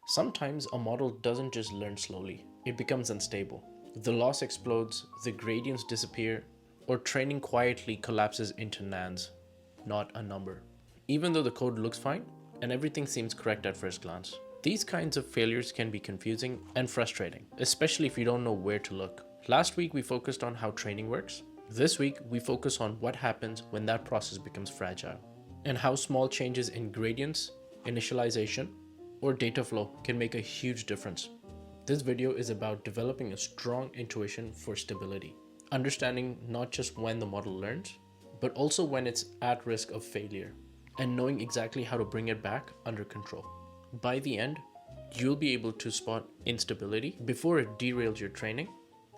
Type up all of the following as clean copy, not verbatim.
Sometimes a model doesn't just learn slowly, it becomes unstable. The loss explodes, the gradients disappear, or training quietly collapses into nans, not a number. Even though the code looks fine and everything seems correct at first glance. These kinds of failures can be confusing and frustrating, especially if you don't know where to look. Last week we focused on how training works. This week we focus on what happens when that process becomes fragile, and how small changes in gradients, initialization, or data flow can make a huge difference. This video is about developing a strong intuition for stability, understanding not just when the model learns, but also when it's at risk of failure, and knowing exactly how to bring it back under control. By the end, you'll be able to spot instability before it derails your training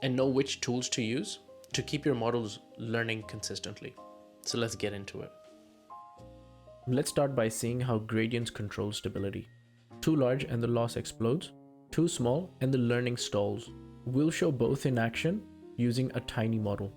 and know which tools to use to keep your models learning consistently. So let's get into it. Let's start by seeing how gradients control stability. Too large and the loss explodes. Too small and the learning stalls. We'll show both in action using a tiny model.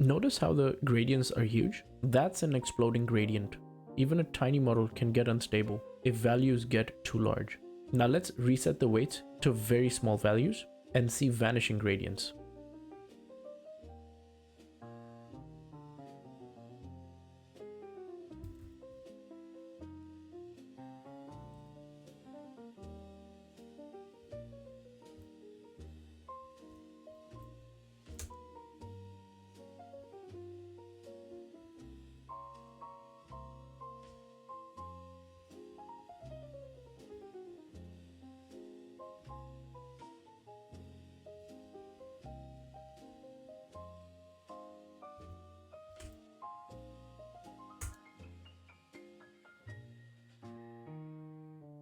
Notice how the gradients are huge? That's an exploding gradient. Even a tiny model can get unstable if values get too large. Now let's reset the weights to very small values and see vanishing gradients.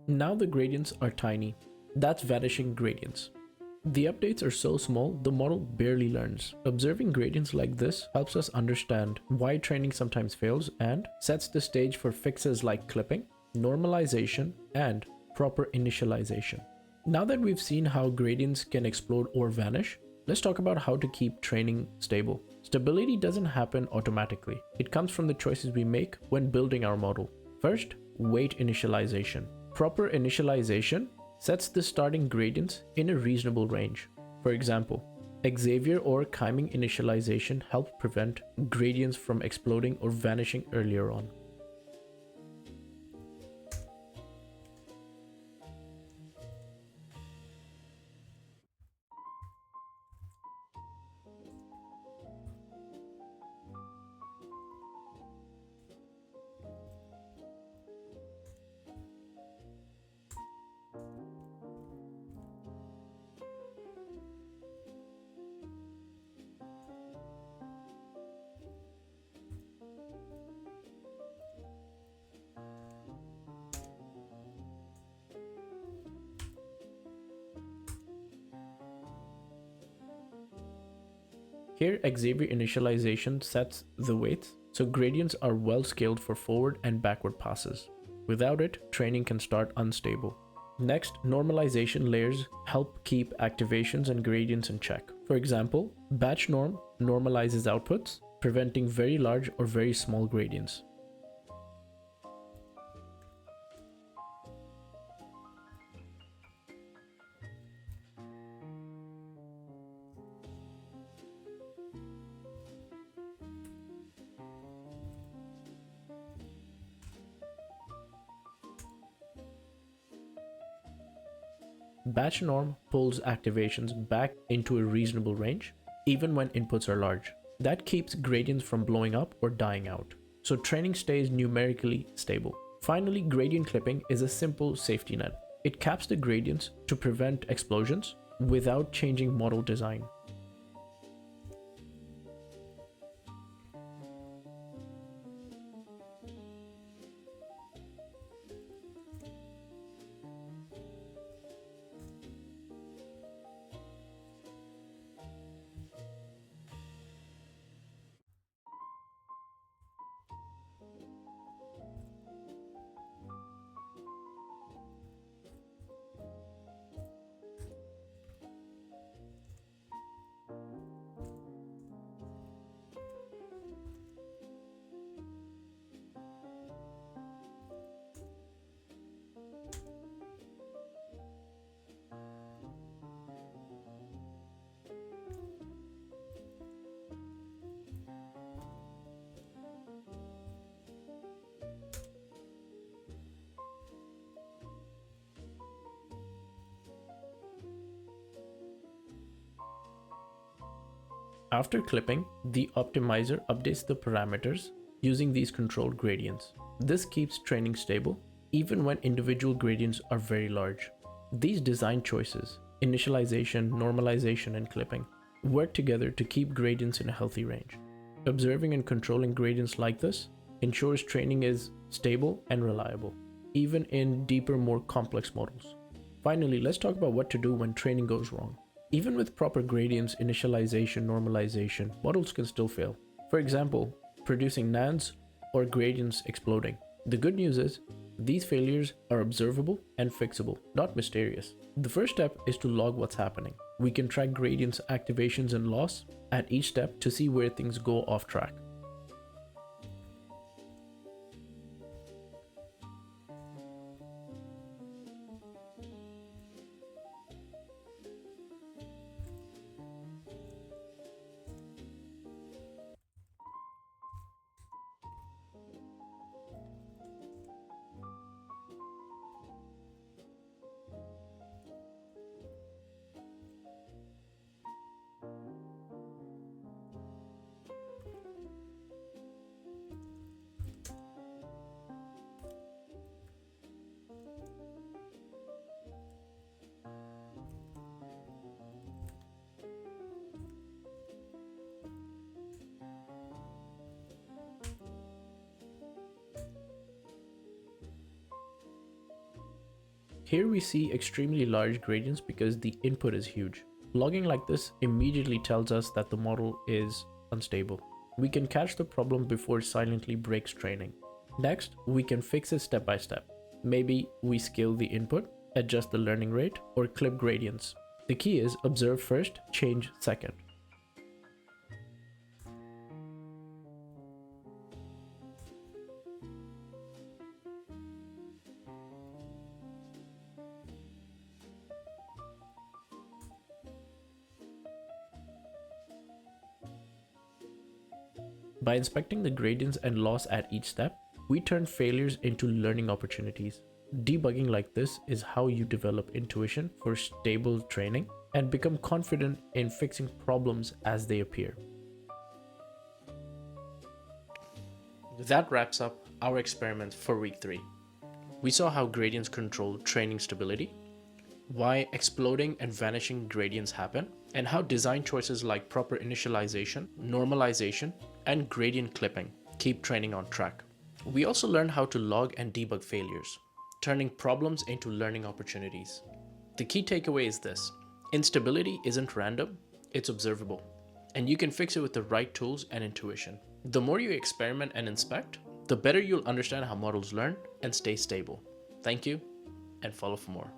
Now the gradients are tiny. That's vanishing gradients. The updates are so small, the model barely learns. Observing gradients like this helps us understand why training sometimes fails and sets the stage for fixes like clipping, normalization, and proper initialization. Now that we've seen how gradients can explode or vanish, let's talk about how to keep training stable. Stability doesn't happen automatically. It comes from the choices we make when building our model. First, weight initialization. Proper initialization sets the starting gradients in a reasonable range. For example, Xavier or chiming initialization help prevent gradients from exploding or vanishing earlier on. Here, Xavier initialization sets the weights, so gradients are well scaled for forward and backward passes. Without it, training can start unstable. Next, normalization layers help keep activations and gradients in check. For example, batch norm normalizes outputs, preventing very large or very small gradients. Batch norm pulls activations back into a reasonable range, even when inputs are large. That keeps gradients from blowing up or dying out, so training stays numerically stable. Finally, gradient clipping is a simple safety net. It caps the gradients to prevent explosions without changing model design. After clipping, the optimizer updates the parameters using these controlled gradients. This keeps training stable even when individual gradients are very large. These design choices, initialization, normalization, and clipping, work together to keep gradients in a healthy range. Observing and controlling gradients like this ensures training is stable and reliable, even in deeper, more complex models. Finally, let's talk about what to do when training goes wrong. Even with proper gradients, initialization, normalization, models can still fail. For example, producing NANDs or gradients exploding. The good news is, these failures are observable and fixable, not mysterious. The first step is to log what's happening. We can track gradients, activations, and loss at each step to see where things go off track. Here we see extremely large gradients because the input is huge. Logging like this immediately tells us that the model is unstable. We can catch the problem before it silently breaks training. Next, we can fix it step by step. Maybe we scale the input, adjust the learning rate, or clip gradients. The key is observe first, change second. By inspecting the gradients and loss at each step, we turn failures into learning opportunities. Debugging like this is how you develop intuition for stable training and become confident in fixing problems as they appear. That wraps up our experiment for week 3. We saw how gradients control training stability, why exploding and vanishing gradients happen, and how design choices like proper initialization, normalization, and gradient clipping keep training on track. We also learned how to log and debug failures, turning problems into learning opportunities. The key takeaway is this: instability isn't random, it's observable, and you can fix it with the right tools and intuition. The more you experiment and inspect, the better you'll understand how models learn and stay stable. Thank you, and follow for more.